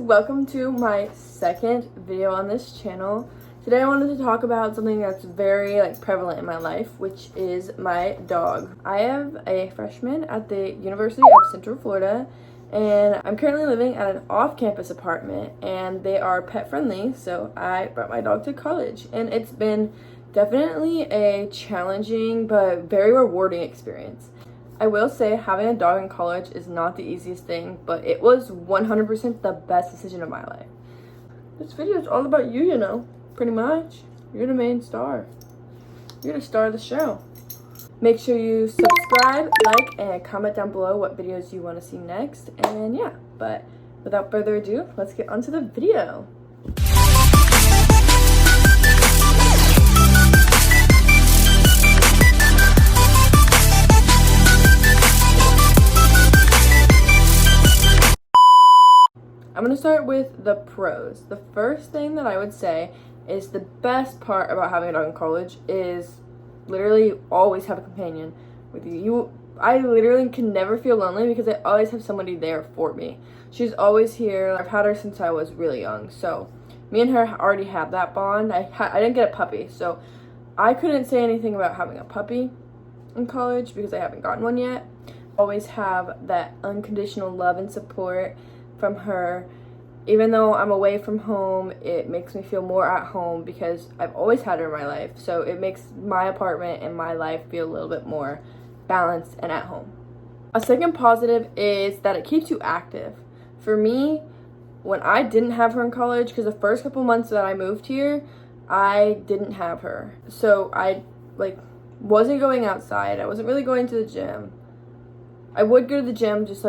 welcome to my second video on this channel. Today I wanted to talk about something that's very prevalent in my life, which is my dog. I am a freshman at the University of Central Florida, and I'm currently living at an off-campus apartment, and they are pet friendly, so I brought my dog to college, and it's been definitely a challenging but very rewarding experience. I will say having a dog in college is not the easiest thing, but it was 100% the best decision of my life. This video is all about you, pretty much. You're the main star. You're the star of the show. Make sure you subscribe, like, and comment down below what videos you want to see next. And yeah, but without further ado, let's get onto the video. I'm going to start with the pros. The first thing that I would say is the best part about having a dog in college is literally always have a companion with you. I literally can never feel lonely because I always have somebody there for me. She's always here. I've had her since I was really young. So me and her already have that bond. I didn't get a puppy, so I couldn't say anything about having a puppy in college because I haven't gotten one yet. Always have that unconditional love and support from her. Even though I'm away from home, it makes me feel more at home because I've always had her in my life. So it makes my apartment and my life feel a little bit more balanced and at home. A second positive is that it keeps you active. For me, when I didn't have her in college, because the first couple months that I moved here, I didn't have her. So I wasn't going outside. I wasn't really going to the gym. I would go to the gym just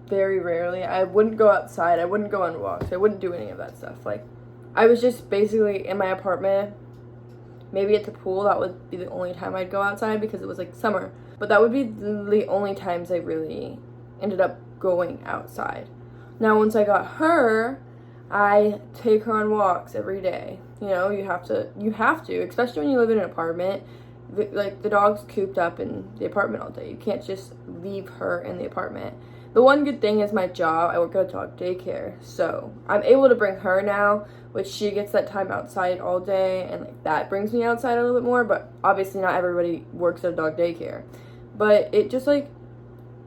very rarely. I wouldn't go outside. I wouldn't go on walks. I wouldn't do any of that stuff. I was just basically in my apartment, maybe at the pool. That would be the only time I'd go outside because it was summer. But that would be the only times I really ended up going outside. Now, once I got her, I take her on walks every day. You have to, especially when you live in an apartment. The dog's cooped up in the apartment all day. You can't just leave her in the apartment. The one good thing is my job. I work at a dog daycare, so I'm able to bring her now, which she gets that time outside all day, and that brings me outside a little bit more, but obviously not everybody works at a dog daycare. But it just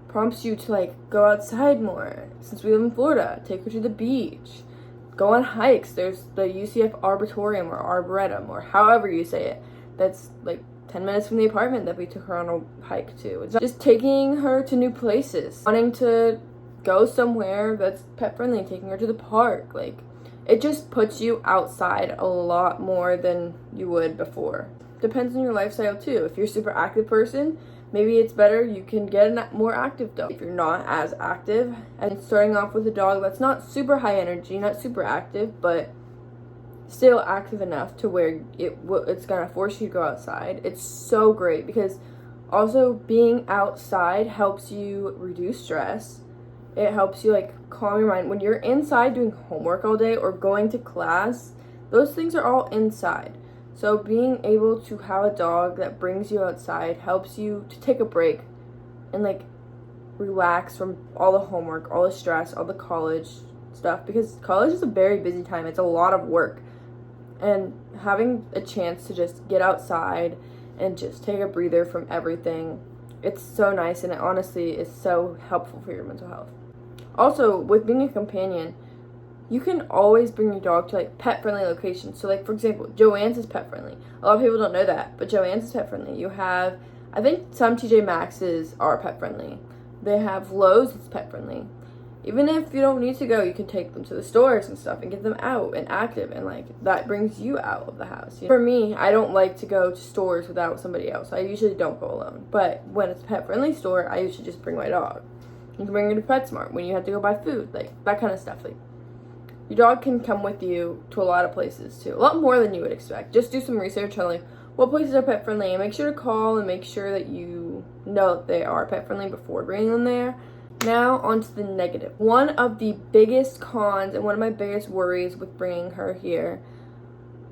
prompts you to go outside more. Since we live in Florida, take her to the beach, go on hikes. There's the UCF Arboretum or Arboretum or however you say it. That's 10 minutes from the apartment that we took her on a hike to. It's just taking her to new places, wanting to go somewhere that's pet friendly, taking her to the park. It just puts you outside a lot more than you would before. Depends on your lifestyle too. If you're a super active person, maybe it's better you can get a more active dog. If you're not as active, and starting off with a dog that's not super high energy, not super active, but still active enough to where it's gonna force you to go outside, it's so great because also being outside helps you reduce stress. It helps you calm your mind. When you're inside doing homework all day or going to class, those things are all inside. So being able to have a dog that brings you outside helps you to take a break and relax from all the homework, all the stress, all the college stuff, because college is a very busy time. It's a lot of work. And having a chance to just get outside and just take a breather from everything, it's so nice, and it honestly is so helpful for your mental health. Also, with being a companion, you can always bring your dog to pet-friendly locations. So for example, Joann's is pet-friendly. A lot of people don't know that, but Joann's is pet-friendly. You have, I think some TJ Maxx's are pet-friendly. They have Lowe's that's pet-friendly. Even if you don't need to go, you can take them to the stores and stuff and get them out and active, and that brings you out of the house. For me, I don't like to go to stores without somebody else. I usually don't go alone. But when it's a pet-friendly store, I usually just bring my dog. You can bring her to PetSmart when you have to go buy food, that kind of stuff. Your dog can come with you to a lot of places too, a lot more than you would expect. Just do some research on what places are pet-friendly, and make sure to call and make sure that you know that they are pet-friendly before bringing them there. Now on to the negative. One of the biggest cons and one of my biggest worries with bringing her here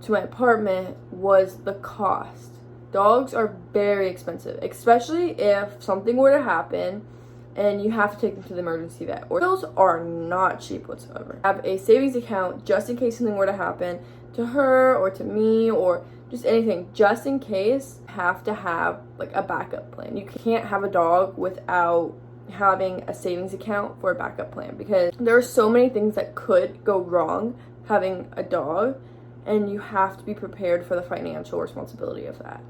to my apartment was the cost. Dogs are very expensive, especially if something were to happen and you have to take them to the emergency vet. Or those are not cheap whatsoever. Have a savings account just in case something were to happen to her or to me or just anything. Just in case, have to have like a backup plan. You can't have a dog without having a savings account for a backup plan, because there are so many things that could go wrong having a dog, and you have to be prepared for the financial responsibility of that.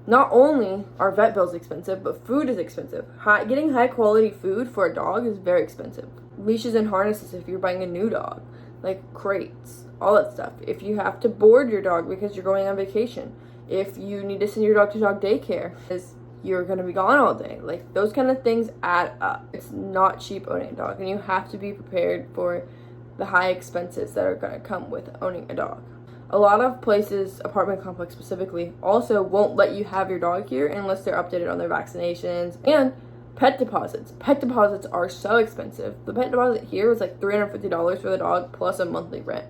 Not only are vet bills expensive, but food is expensive. Getting high quality food for a dog is very expensive. Leashes and harnesses if you're buying a new dog, like crates, all that stuff. If you have to board your dog because you're going on vacation, if you need to send your dog to dog daycare because you're going to be gone all day, like those kind of things add up. It's not cheap owning a dog, and you have to be prepared for the high expenses that are going to come with owning a dog. A lot of places, apartment complex specifically, also won't let you have your dog here unless they're updated on their vaccinations. And pet deposits. Pet deposits are so expensive. The pet deposit here is like $350 for the dog plus a monthly rent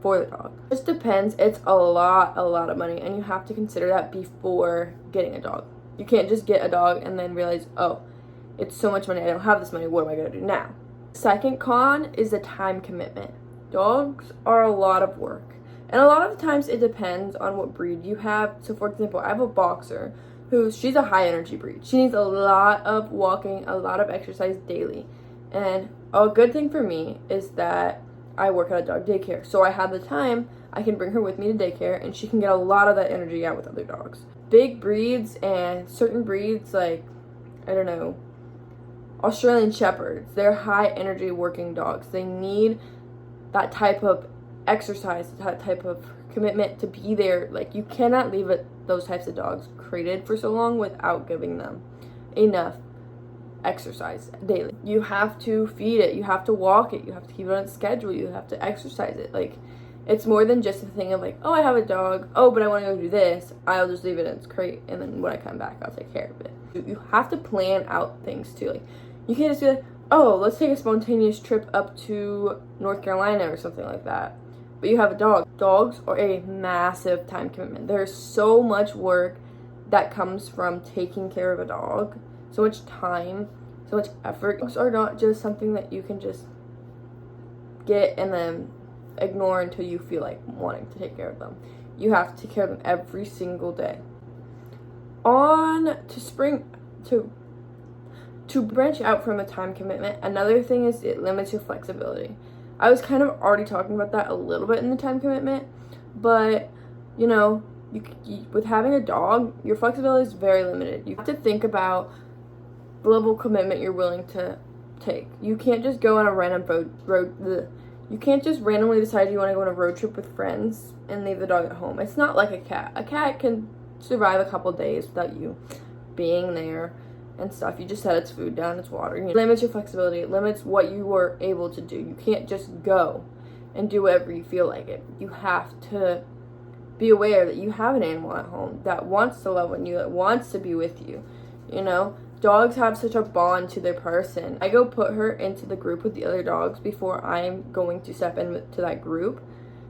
for the dog. It just depends. It's a lot of money, and you have to consider that before getting a dog. You can't just get a dog and then realize, oh, it's so much money, I don't have this money, what am I going to do now? Second con is the time commitment. Dogs are a lot of work. And a lot of times it depends on what breed you have. So for example, I have a boxer she's a high energy breed. She needs a lot of walking, a lot of exercise daily. And a good thing for me is that I work at a dog daycare. So I have the time, I can bring her with me to daycare, and she can get a lot of that energy out with other dogs. Big breeds and certain breeds, like, I don't know, Australian Shepherds, they're high energy working dogs. They need that type of exercise, that type of commitment to be there. Like, you cannot leave those types of dogs crated for so long without giving them enough exercise daily. You have to feed it, you have to walk it, you have to keep it on schedule, you have to exercise it. Like, it's more than just a thing of like, oh, I have a dog, oh, but I want to go do this, I'll just leave it in its crate, and then when I come back I'll take care of it. You have to plan out things too. Like, you can't just be like, oh, let's take a spontaneous trip up to North Carolina or something like that, but you have a dog. Dogs are a massive time commitment. There's so much work that comes from taking care of a dog, so much time, so much effort. Dogs are not just something that you can just get and then ignore until you feel like wanting to take care of them. You have to take care of them every single day. On to branch out from a time commitment, another thing is it limits your flexibility. I was kind of already talking about that a little bit in the time commitment, but you know, with having a dog, your flexibility is very limited. You have to think about the level of commitment you're willing to take. You can't just go on a random you can't just randomly decide you want to go on a road trip with friends and leave the dog at home. It's not like a cat. A cat can survive a couple days without you being there and stuff. You just set its food down, its water. It limits your flexibility. It limits what you are able to do. You can't just go and do whatever you feel like it. You have to be aware that you have an animal at home that wants to love on you, that wants to be with you. You know, dogs have such a bond to their person. I go put her into the group with the other dogs before I'm going to step into that group.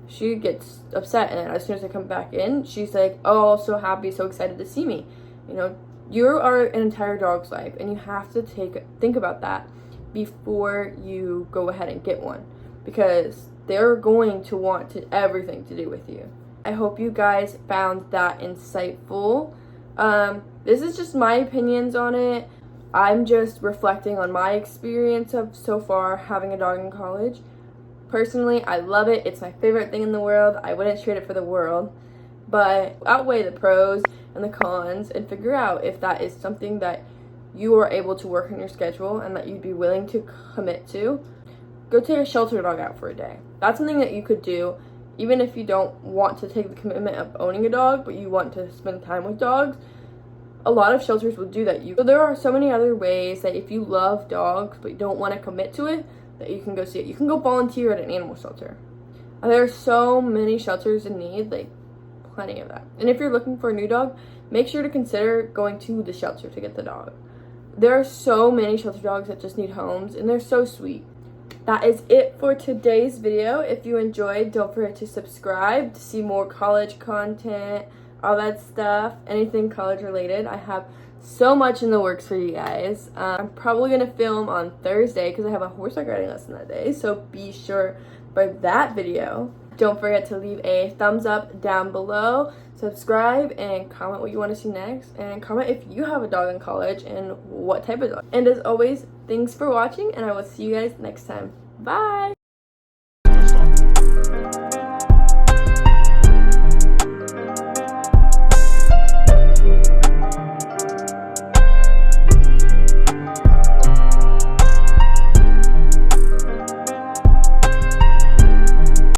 She gets upset, and as soon as I come back in, she's like, oh, so happy, so excited to see me. You know, you are an entire dog's life, and you have to think about that before you go ahead and get one, because they're going to want everything to do with you. I hope you guys found that insightful. This is just my opinions on it. I'm just reflecting on my experience of so far having a dog in college. Personally, I love it. It's my favorite thing in the world. I wouldn't trade it for the world. But outweigh the pros and the cons and figure out if that is something that you are able to work in your schedule and that you'd be willing to commit to. Go take a shelter dog out for a day. That's something that you could do even if you don't want to take the commitment of owning a dog, but you want to spend time with dogs. A lot of shelters will do that. So there are so many other ways that if you love dogs but you don't want to commit to it, that you can go see it. You can go volunteer at an animal shelter. There are so many shelters in need, like plenty of that. And if you're looking for a new dog, make sure to consider going to the shelter to get the dog. There are so many shelter dogs that just need homes, and they're so sweet. That is it for today's video. If you enjoyed, don't forget to subscribe to see more college content. all that stuff, anything college related. I have so much in the works for you guys. I'm probably gonna film on Thursday because I have a horseback riding lesson that day, so be sure for that video. Don't forget to leave a thumbs up down below, subscribe, and comment what you want to see next, and comment if you have a dog in college and what type of dog. And as always, thanks for watching, and I will see you guys next time. Bye!